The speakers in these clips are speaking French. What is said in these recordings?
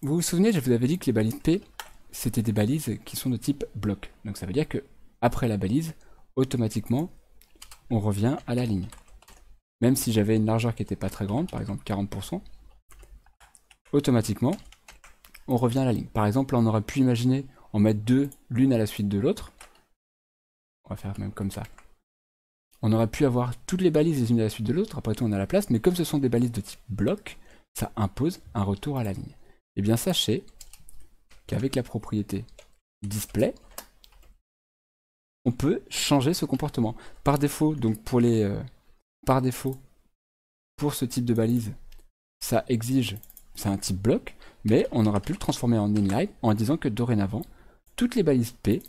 vous vous souvenez, je vous avais dit que les balises P, c'était des balises qui sont de type bloc. Donc ça veut dire que après la balise, automatiquement, on revient à la ligne. Même si j'avais une largeur qui n'était pas très grande, par exemple 40%, automatiquement, on revient à la ligne. Par exemple, là, on aurait pu imaginer en mettre deux l'une à la suite de l'autre. On va faire même comme ça. On aurait pu avoir toutes les balises les unes à la suite de l'autre, après tout on a la place, mais comme ce sont des balises de type bloc, ça impose un retour à la ligne. Et bien sachez qu'avec la propriété display, on peut changer ce comportement. Par défaut, donc pour pour ce type de balise, ça exige, c'est un type bloc, mais on aura pu le transformer en inline en disant que dorénavant, toutes les balises P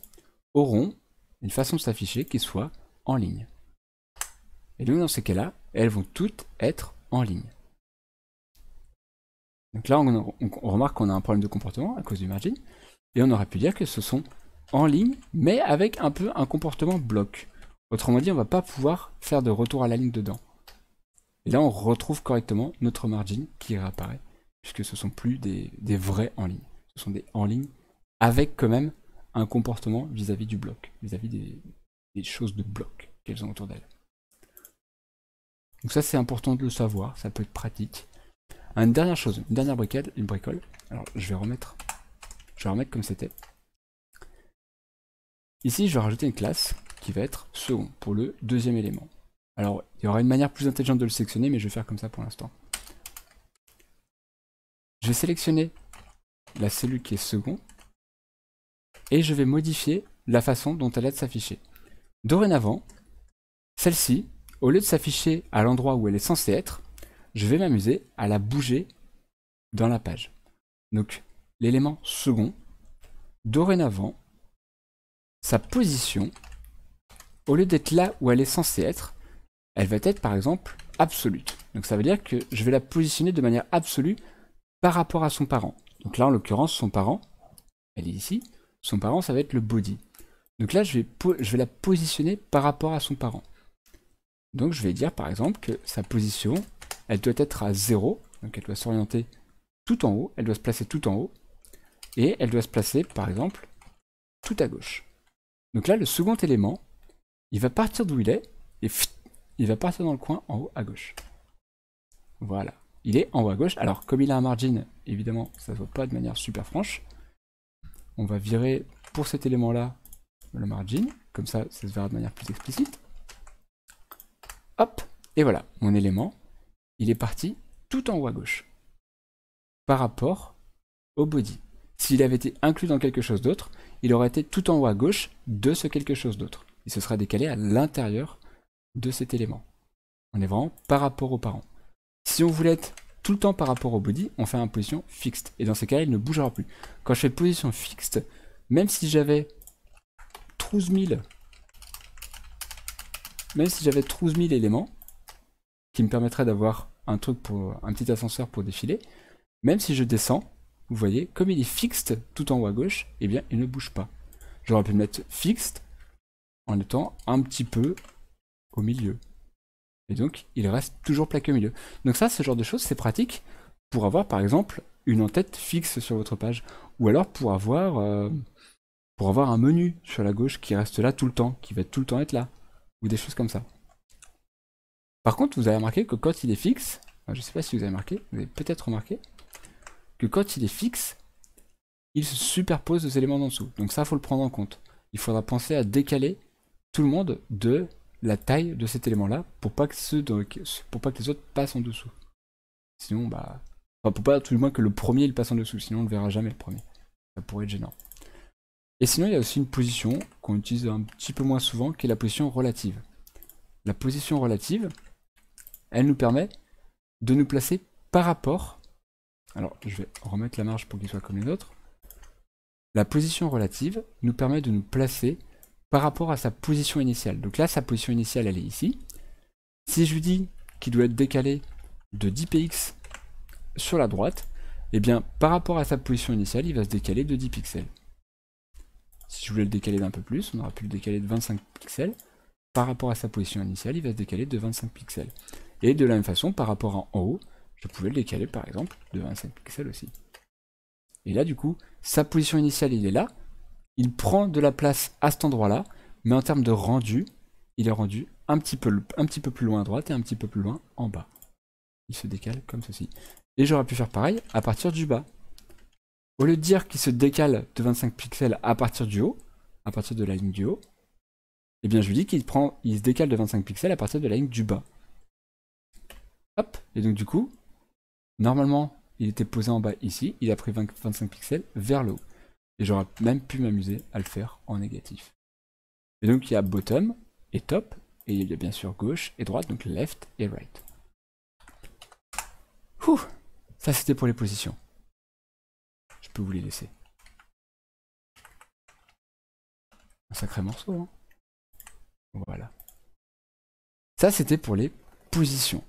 auront une façon de s'afficher qui soit en ligne. Et donc dans ces cas-là, elles vont toutes être en ligne. Donc là, on remarque qu'on a un problème de comportement à cause du margin, et on aurait pu dire que ce sont en ligne, mais avec un peu un comportement bloc. Autrement dit, on ne va pas pouvoir faire de retour à la ligne dedans. Et là, on retrouve correctement notre margin qui réapparaît, puisque ce ne sont plus des vrais en ligne. Ce sont des en ligne avec quand même un comportement vis-à-vis du bloc, vis-à-vis des choses de bloc qu'elles ont autour d'elles. Donc ça, c'est important de le savoir, ça peut être pratique. Une dernière chose, une dernière bricole. Alors, je vais remettre comme c'était. Ici, je vais rajouter une classe qui va être second pour le deuxième élément. Alors, il y aura une manière plus intelligente de le sélectionner, mais je vais faire comme ça pour l'instant. Je vais sélectionner la cellule qui est second et je vais modifier la façon dont elle va s'afficher. Dorénavant, celle-ci, au lieu de s'afficher à l'endroit où elle est censée être, je vais m'amuser à la bouger dans la page. Donc, l'élément second, dorénavant, sa position, au lieu d'être là où elle est censée être, elle va être par exemple absolute. Donc ça veut dire que je vais la positionner de manière absolue par rapport à son parent. Donc là, en l'occurrence, son parent, elle est ici, son parent, ça va être le body. Donc là, je vais la positionner par rapport à son parent. Donc je vais dire par exemple que sa position, elle doit être à 0, donc elle doit s'orienter tout en haut, elle doit se placer tout en haut, et elle doit se placer par exemple tout à gauche. Donc là, le second élément, il va partir d'où il est, et il va partir dans le coin en haut à gauche. Voilà, il est en haut à gauche. Alors comme il a un margin, évidemment, ça ne se voit pas de manière super franche. On va virer pour cet élément-là le margin, comme ça, ça se verra de manière plus explicite. Hop, et voilà, mon élément, il est parti tout en haut à gauche, par rapport au body. S'il avait été inclus dans quelque chose d'autre, il aurait été tout en haut à gauche de ce quelque chose d'autre. Il se sera décalé à l'intérieur de cet élément. On est vraiment par rapport aux parents. Si on voulait être tout le temps par rapport au body, on fait une position fixed. Et dans ces cas-là, il ne bougera plus. Quand je fais position fixed, même si j'avais 12 000 éléments, qui me permettraient d'avoir un petit ascenseur pour défiler, même si je descends, vous voyez, comme il est fixed tout en haut à gauche, eh bien, il ne bouge pas. J'aurais pu le mettre fixed en étant un petit peu au milieu. Et donc, il reste toujours plaqué au milieu. Donc ça, ce genre de choses, c'est pratique pour avoir, par exemple, une en-tête fixe sur votre page. Ou alors pour avoir un menu sur la gauche qui reste là tout le temps, qui va tout le temps être là. Ou des choses comme ça. Par contre, vous avez remarqué que quand il est fixe, je ne sais pas si vous avez remarqué, vous avez peut-être remarqué, que quand il est fixe, il se superpose aux éléments d'en dessous. Donc ça, il faut le prendre en compte. Il faudra penser à décaler tout le monde de la taille de cet élément-là pour pas que les autres passent en dessous. Sinon, pour pas tout le moins que le premier il passe en dessous, sinon on ne le verra jamais le premier. Ça pourrait être gênant. Et sinon, il y a aussi une position qu'on utilise un petit peu moins souvent, qui est la position relative. La position relative, elle nous permet de nous placer par rapport. Alors, je vais remettre la marge pour qu'il soit comme les autres. La position relative nous permet de nous placer par rapport à sa position initiale. Donc là, sa position initiale, elle est ici. Si je lui dis qu'il doit être décalé de 10 px sur la droite, eh bien, par rapport à sa position initiale, il va se décaler de 10 pixels. Si je voulais le décaler d'un peu plus, on aura pu le décaler de 25 pixels. Par rapport à sa position initiale, il va se décaler de 25 pixels. Et de la même façon, par rapport à en haut, je pouvais le décaler par exemple de 25 pixels aussi. Et là, du coup, sa position initiale, il est là. Il prend de la place à cet endroit-là, mais en termes de rendu, il est rendu un petit peu plus loin à droite et un petit peu plus loin en bas. Il se décale comme ceci. Et j'aurais pu faire pareil à partir du bas. Au lieu de dire qu'il se décale de 25 pixels à partir du haut, à partir de la ligne du haut, eh bien je lui dis il se décale de 25 pixels à partir de la ligne du bas. Hop, et donc du coup, normalement, il était posé en bas ici, il a pris 25 pixels vers le haut. Et j'aurais même pu m'amuser à le faire en négatif. Et donc il y a bottom et top, et il y a bien sûr gauche et droite, donc left et right. Ouh, ça c'était pour les positions. Je peux vous les laisser. Un sacré morceau, hein. Voilà. Ça c'était pour les positions.